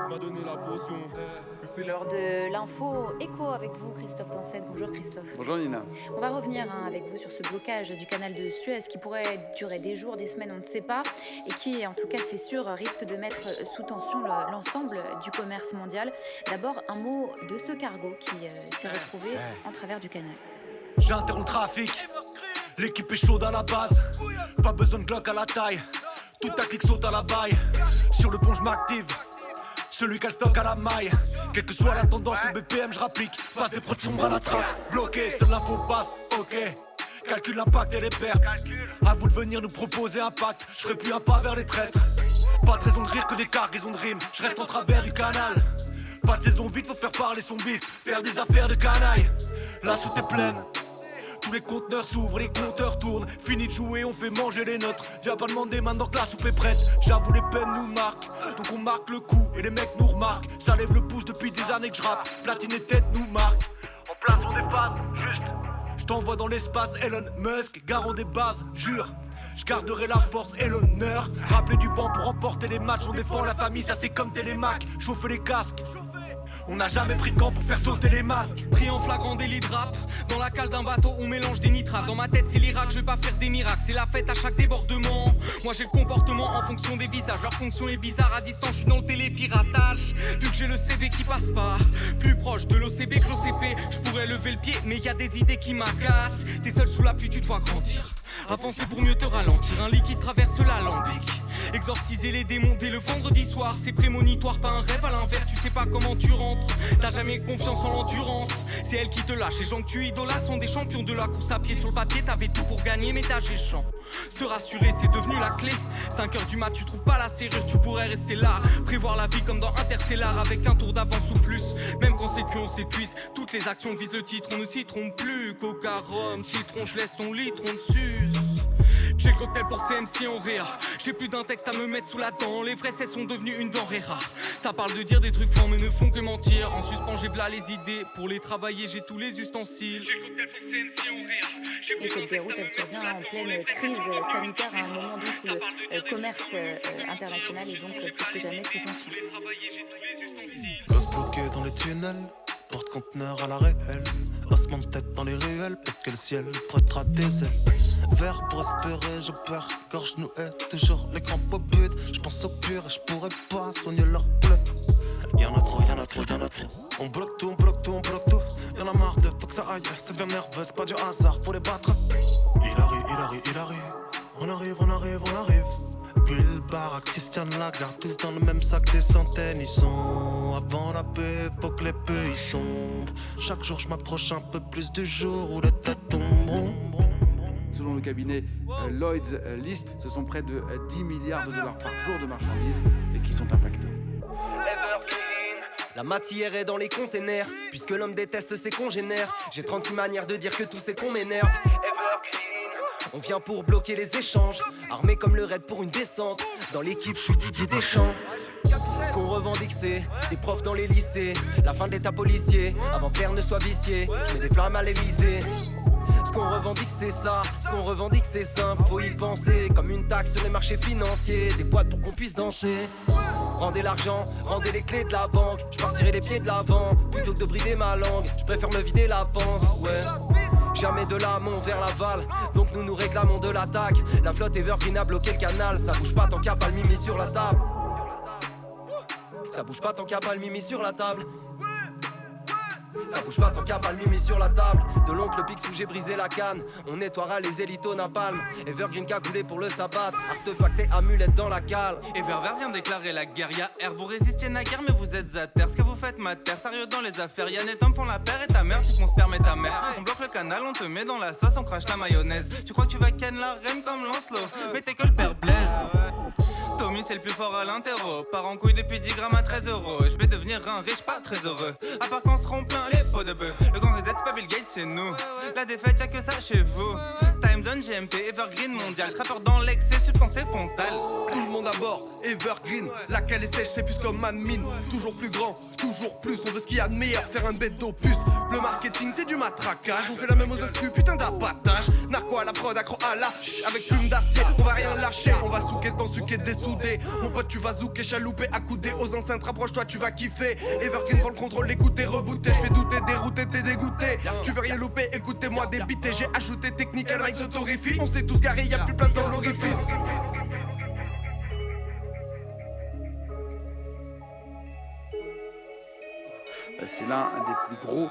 M'a donné la potion. C'est l'heure de l'info écho avec vous, Christophe Tansen. Bonjour Christophe. Bonjour Nina. On va revenir avec vous sur ce blocage du canal de Suez qui pourrait durer des jours, des semaines, on ne sait pas, et qui, en tout cas c'est sûr, risque de mettre sous tension l'ensemble du commerce mondial. D'abord, un mot de ce cargo qui s'est retrouvé en travers du canal. J'ai interrompu le trafic, l'équipe est chaude à la base. Pas besoin de Glock à la taille, tout ta clique saute à la baille. Sur le pont je m'active, celui qui a le stock à la maille. Quelle que soit la tendance, le BPM je rapplique. Passe des prods sombres à la trappe, bloqué, seule l'info passe, ok. Calcule l'impact et les pertes. À vous de venir nous proposer un pacte, je ferai plus un pas vers les traîtres. Pas de raison de rire que des cargaisons de rimes, je reste en travers du canal. Pas de saison vite, faut faire parler son bif, faire des affaires de canaille. La soute est pleine, tous les conteneurs s'ouvrent, les compteurs tournent. Fini de jouer, on fait manger les nôtres. Viens pas demander maintenant que la soupe est prête. J'avoue les peines nous marquent, donc on marque le coup et les mecs nous remarquent. Ça lève le pouce depuis des années que je rappe. Platine et tête nous marquent. En place on déphase, juste. Je t'envoie dans l'espace Elon Musk, garant des bases, jure. Je garderai la force et l'honneur. Rappeler du banc pour remporter les matchs. On défend la famille, ça c'est comme Télémac. Chauffer les casques. On n'a jamais pris de camp pour faire sauter les masques. Pris en flagrant délit de rap. Dans la cale d'un bateau on mélange des nitrates. Dans ma tête c'est l'Irak, je vais pas faire des miracles. C'est la fête à chaque débordement. Moi j'ai le comportement en fonction des visages. Leur fonction est bizarre à distance, je suis dans le télépiratage. Vu que j'ai le CV qui passe pas. Plus proche de l'OCB que l'OCP. Je pourrais lever le pied mais y a des idées qui m'agacent. T'es seul sous la pluie, tu dois grandir. Avancer pour mieux te ralentir. Un liquide traverse l'alambic. Exorciser les démons dès le vendredi soir. C'est prémonitoire, pas un rêve à l'inverse. Tu sais pas comment tu rentres. T'as jamais confiance en l'endurance. C'est elle qui te lâche. Les gens que tu idolâtres sont des champions de la course à pied. Sur le papier t'avais tout pour gagner mais t'as géchant. Se rassurer c'est devenu la clé. 5h du mat tu trouves pas la serrure. Tu pourrais rester là. Prévoir la vie comme dans Interstellar. Avec un tour d'avance ou plus. Même quand c'est qu'on s'épuise. Toutes les actions visent le titre. On ne s'y trompe plus. Coca, rhum, citron, je laisse ton litre, on te suce. J'ai le cocktail pour CMC en réa. J'ai plus d'un texte à me mettre sous la dent. Les vrais cesses sont devenus une denrée rare. Ça parle de dire des trucs francs mais ne font que mentir. En suspens j'ai v'là les idées. Pour les travailler j'ai tous les ustensiles. J'ai le cocktail pour CMC en réa. Et cette déroute, elle survient en pleine crise sanitaire, à un moment donc où le commerce international est donc plus que jamais sous tension. Gosse bloqué dans les tunnels, porte-conteneur à la réelle. Osement de tête dans les ruelles, peut-être que le ciel prêtera des ailes. Vert pour espérer, je perds, gorge nouée, toujours les grands au but. Je pense au pur et je pourrais pas soigner leur bleu. Y'en a trop, y'en a trop, y'en a trop. On bloque tout, on bloque tout, on bloque tout. Y'en a marre de faut que ça aille, ça devient nerveux, c'est pas du hasard, faut les battre. Il arrive, il arrive, il arrive. On arrive, on arrive, on arrive. Bill Barra, Christian Lagarde, tous dans le même sac, des centaines. Ils sont avant la paix, faut que les pays sombrent. Chaque jour je m'approche un peu plus du jour où les têtes tomberont. Selon le cabinet Lloyd's List, ce sont près de 10 milliards de dollars par jour de marchandises et qui sont impactés. La matière est dans les containers, puisque l'homme déteste ses congénères. J'ai 36 manières de dire que tout c'est qu'on m'énerve. On vient pour bloquer les échanges, armé comme le raid pour une descente. Dans l'équipe, je suis Didier Deschamps. Ce qu'on revendique c'est des profs dans les lycées, la fin de l'état policier, avant que l'air ne soit vicié. Je mets des flammes à l'Elysée. Ce qu'on revendique c'est ça, ce qu'on revendique c'est simple, faut y penser. Comme une taxe sur les marchés financiers, des boîtes pour qu'on puisse danser. Rendez l'argent, rendez les clés de la banque. Je partirai les pieds de l'avant, plutôt que de brider ma langue. Je préfère me vider la panse, ouais. Jamais de l'amont vers l'aval, donc nous nous réclamons de l'attaque. La flotte Evergreen a bloqué le canal, ça bouge pas tant qu'il y a pas le mimi sur la table. Ça bouge pas tant qu'il y a pas le mimi sur la table. Ça bouge pas tant qu'il y a pas le mimi sur la table. De l'oncle Picsou j'ai brisé la canne. On nettoiera les élites au napalm. Evergreen cagoulé pour le sabbat. Artefact et amulette dans la cale. Everver vient déclarer la guerre. Y'a R, vous résistiez naguère mais vous êtes à terre. Ce que vous faites ma terre, sérieux dans les affaires. Yann et Tom font la paire et ta mère, tu qu'on se permet ta mère. On bloque le canal, on te met dans la sauce, on crache la mayonnaise. Tu crois que tu vas ken la reine comme Lancelot, mais t'es que le père Blaise. Tommy c'est le plus fort à l'interro. Part en couille depuis 10 grammes à 13 euros. Je vais devenir un riche pas très heureux. À part quand seront plein les pots de bœuf. Le grand reset c'est pas Bill Gates chez nous. La défaite y'a que ça chez vous. Time Zone, GMT, Evergreen mondial. Trappeur dans l'excès, substance fonce dalle. Tout le monde à bord, Evergreen. Laquelle est sèche, c'est plus comme ma mine. Toujours plus grand, toujours plus. On veut ce qu'il y a de meilleur, faire un bête d'opus. Le marketing c'est du matraquage. On fait la même aux astuces, putain d'abattage. Narquois quoi la prod accro à la avec plume d'acier, on va rien lâcher. On va souquer dans suquer dessoudé. Mon pote tu vas zouker, chalouper, accoudé. Aux enceintes rapproche-toi tu vas kiffer. Evergreen pour le contrôle, écouter, rebooter. Je fais douter, dérouter, t'es dégoûté. Tu veux rien louper, écoutez-moi débiter. J'ai ajouté technique, elle règle s'autorifie. On s'est tous garés, y'a plus place dans l'orifice. C'est l'un des plus gros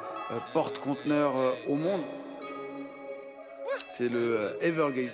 porte-conteneurs au monde. C'est le Evergreen.